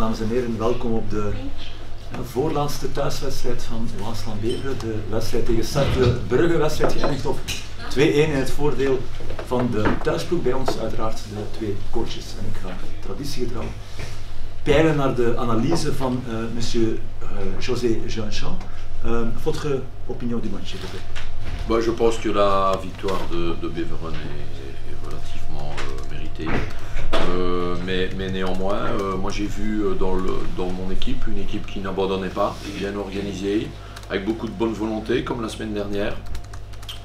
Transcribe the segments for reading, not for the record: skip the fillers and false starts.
dames en heren, welkom op de voorlaatste thuiswedstrijd van Waasland-Beveren. De wedstrijd tegen Cercle Brugge, wedstrijd geëindigd op 2-1 in het voordeel van de thuisploeg. Bij ons uiteraard de twee coaches. En ik ga traditiegetrouw peilen naar de analyse van monsieur José Jeanchamp. Votre opinion du match, s'il vous plaît? Je pense que la victoire de Beveren est relativement méritée. Mais néanmoins, moi j'ai vu dans mon équipe une équipe qui n'abandonnait pas, bien organisée, avec beaucoup de bonne volonté, comme la semaine dernière.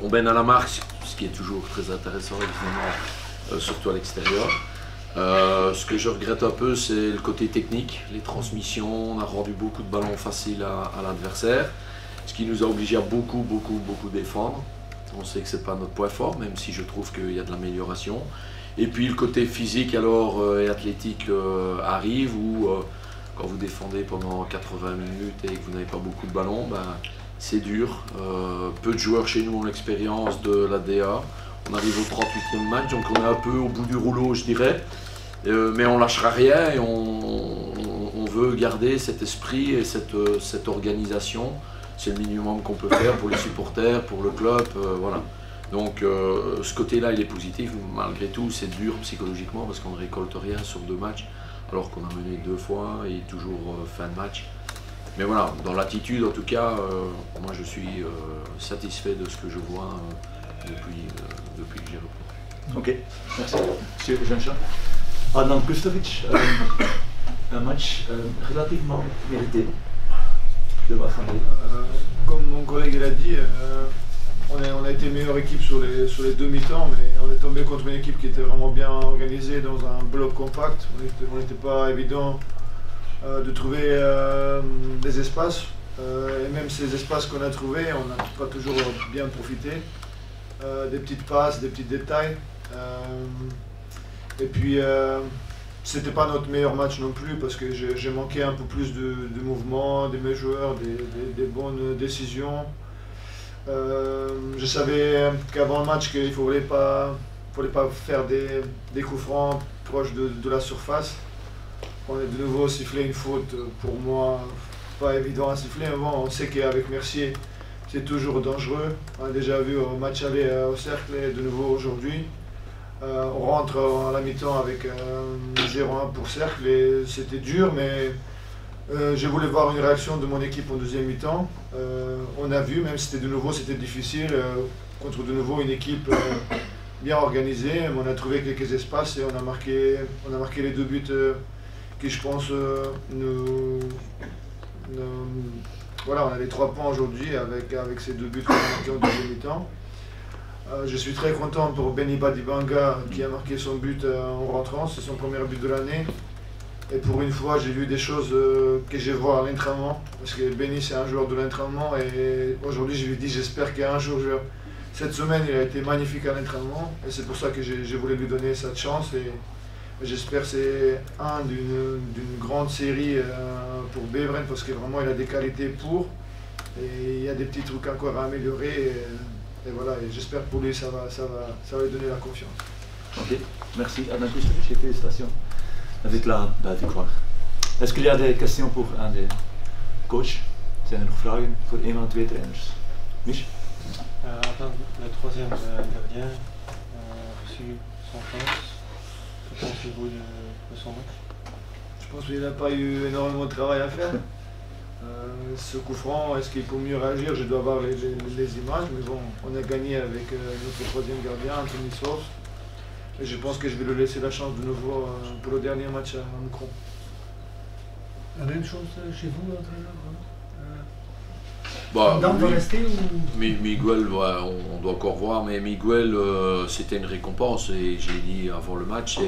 On mène à la marque, ce qui est toujours très intéressant évidemment, surtout à l'extérieur. Ce que je regrette un peu, c'est le côté technique, les transmissions. On a rendu beaucoup de ballons faciles à l'adversaire, ce qui nous a obligés à beaucoup défendre. On sait que ce n'est pas notre point fort, même si je trouve qu'il y a de l'amélioration. Et puis le côté physique alors et athlétique arrive, où quand vous défendez pendant 80 minutes et que vous n'avez pas beaucoup de ballons, c'est dur. Peu de joueurs chez nous ont l'expérience de la DA. On arrive au 38e match, donc on est un peu au bout du rouleau, je dirais. Mais on lâchera rien et on veut garder cet esprit et cette organisation. C'est le minimum qu'on peut faire pour les supporters, pour le club, voilà. Donc ce côté-là, il est positif. Malgré tout, c'est dur psychologiquement parce qu'on ne récolte rien sur 2 matchs, alors qu'on a mené 2 fois et toujours fin de match. Mais voilà, dans l'attitude, en tout cas, moi je suis satisfait de ce que je vois depuis que j'ai repris. Ok, merci. Monsieur Jeanchamp. Adnan Kustovic, un match relativement mérité de Waasland. Comme mon collègue l'a dit, on a été meilleure équipe sur les 2 mi-temps, mais on est tombé contre une équipe qui était vraiment bien organisée dans un bloc compact. On n'était pas évident de trouver des espaces, et même ces espaces qu'on a trouvés, on n'a pas toujours bien profité. Des petites passes, des petits détails. Et puis c'était pas notre meilleur match non plus parce que j'ai manqué un peu plus de mouvement de mes joueurs, des bonnes décisions. Je savais qu'avant le match qu'il ne fallait pas faire des coups francs proches de la surface. On est de nouveau sifflé une faute, pour moi pas évident à siffler. Mais bon, on sait qu'avec Mercier c'est toujours dangereux. On a déjà vu au match aller au Cercle et de nouveau aujourd'hui. On rentre à la mi-temps avec 0-1 pour Cercle et c'était dur, mais je voulais voir une réaction de mon équipe en deuxième mi-temps. On a vu, même si c'était de nouveau, c'était difficile, contre de nouveau une équipe bien organisée. On a trouvé quelques espaces et on a marqué les 2 buts qui, je pense, voilà, on a les 3 points aujourd'hui avec ces 2 buts qu'on a marqués en deuxième mi-temps. Je suis très content pour Benny Badibanga qui a marqué son but en rentrant, c'est son premier but de l'année. Et pour une fois, j'ai vu des choses que je vois à l'entraînement, parce que Benny c'est un joueur de l'entraînement et aujourd'hui je lui dis j'espère qu'un jour, cette semaine il a été magnifique à l'entraînement et c'est pour ça que je voulais lui donner cette chance et j'espère que c'est d'une grande série pour Beveren parce que vraiment il a des qualités pour et il y a des petits trucs encore à améliorer. Et voilà, et j'espère que pour lui ça va lui donner la confiance. Ok, merci Adnan Kustovic et félicitations avec la victoire. Est-ce qu'il y a des questions pour un des coachs? Zijn er nog vragen voor een van de 2 trainers? Mich? Le troisième gardien reçu son chance. Que pensez-vous de son match? Je pense qu'il n'a pas eu énormément de travail à faire. Ce coup franc, est-ce qu'il peut mieux réagir? Je dois voir les images, mais bon, on a gagné avec notre troisième gardien, Anthony Sauce. Et je pense que je vais lui laisser la chance de nouveau pour le dernier match à Moucron. La même chose chez vous, entraîneur? Oui. Va rester ou... Miguel, on doit encore voir, mais Miguel, c'était une récompense et je l'ai dit avant le match,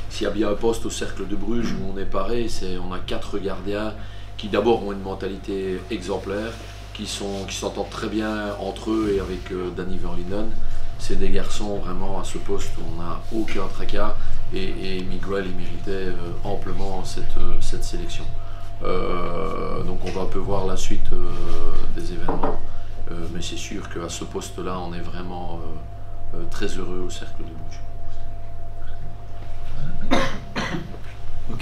s'il y a bien un poste au Cercle de Bruges où on est paré, on a 4 gardiens qui d'abord ont une mentalité exemplaire, qui s'entendent très bien entre eux et avec Danny Verlinden. C'est des garçons vraiment à ce poste où on n'a aucun tracas et Miguel il méritait amplement cette sélection. Donc on va un peu voir la suite des événements, mais c'est sûr qu'à ce poste-là on est vraiment très heureux au Cercle de Bruges.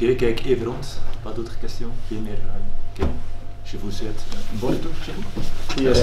Ok, kijk even rond. Pas d'autres questions? Geen meer vragen? Oké. Je vous souhaite een bonne tour chez vous. Yes.